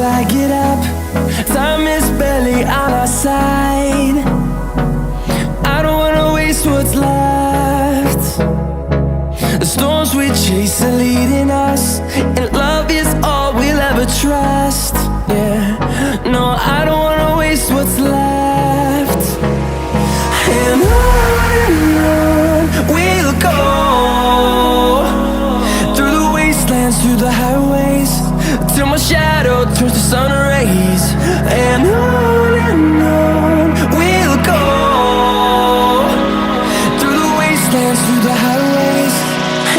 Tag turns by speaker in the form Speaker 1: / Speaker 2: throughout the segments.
Speaker 1: till I get up. Time is barely on our side. I don't wanna waste what's left. The storms we chase are leading us, and love is all we'll ever trust. Yeah, no, I don't wanna waste what's left. And on we'll go, through the wastelands, through the highways, till my shadow turns to sun rays. And on we'll go, through the wastelands, through the highways,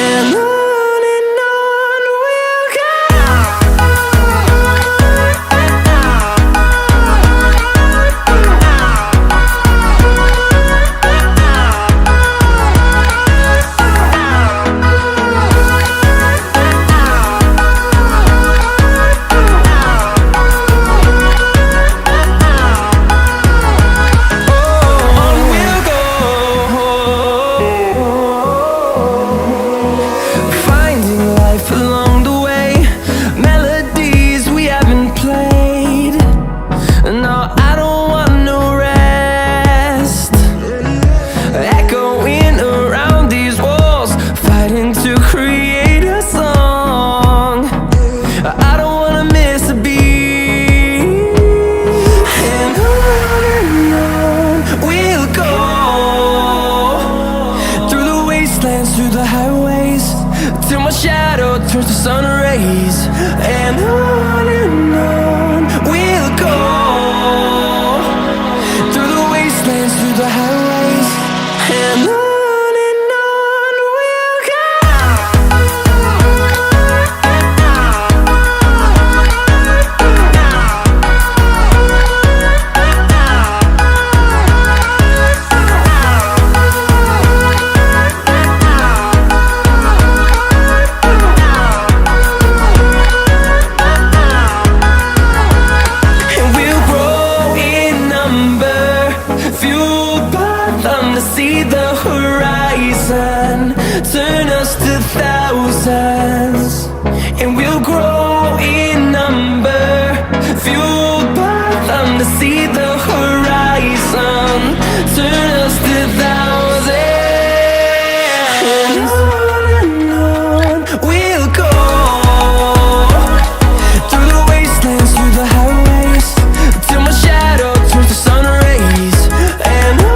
Speaker 1: and on. Through the highways, till my shadow turns to sun rays. And on we'll go, through the wastelands, through the highways, and on. See the horizon turn us to thousands, and we'll grow in number, fueled by them. To see the horizon turn us to thousands, and on we'll go, through the wastelands, through the highways, till my shadow turns to sun rays. And on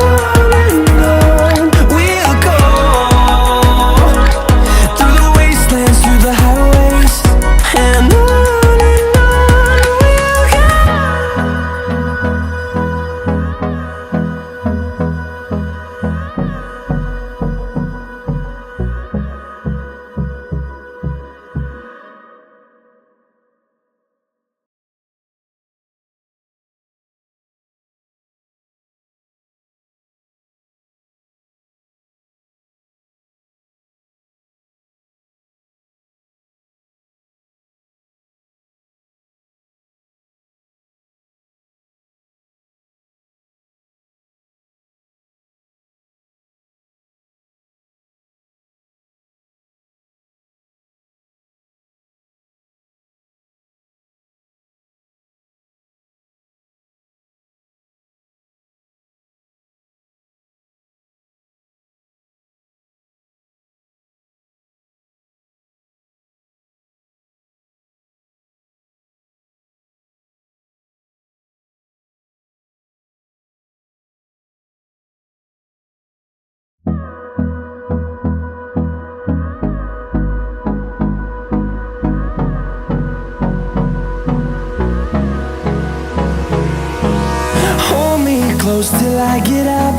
Speaker 1: close till I get up.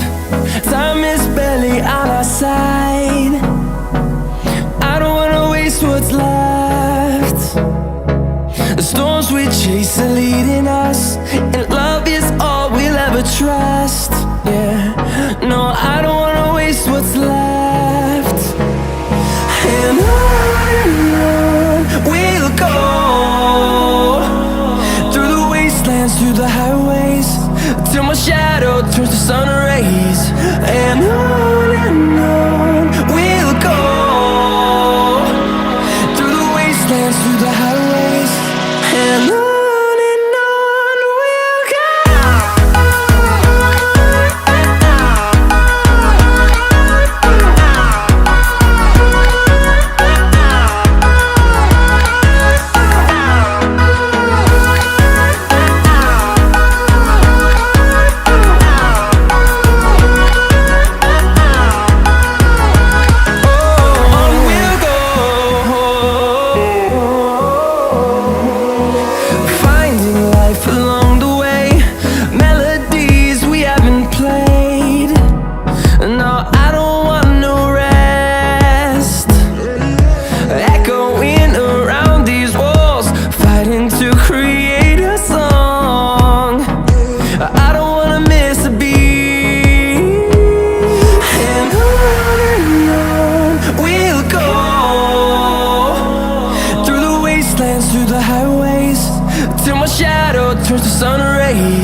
Speaker 1: Time is barely on our side. I don't wanna waste what's left. The storms we chase are leading us, and love is all we'll ever trust. Yeah, no, I don't wanna waste what's left. And on we'll go, through the wastelands, through the highways, till my shadow turns to sun rays. And on we'll go, through the wastelands, through the highways, and on.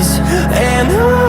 Speaker 1: days, and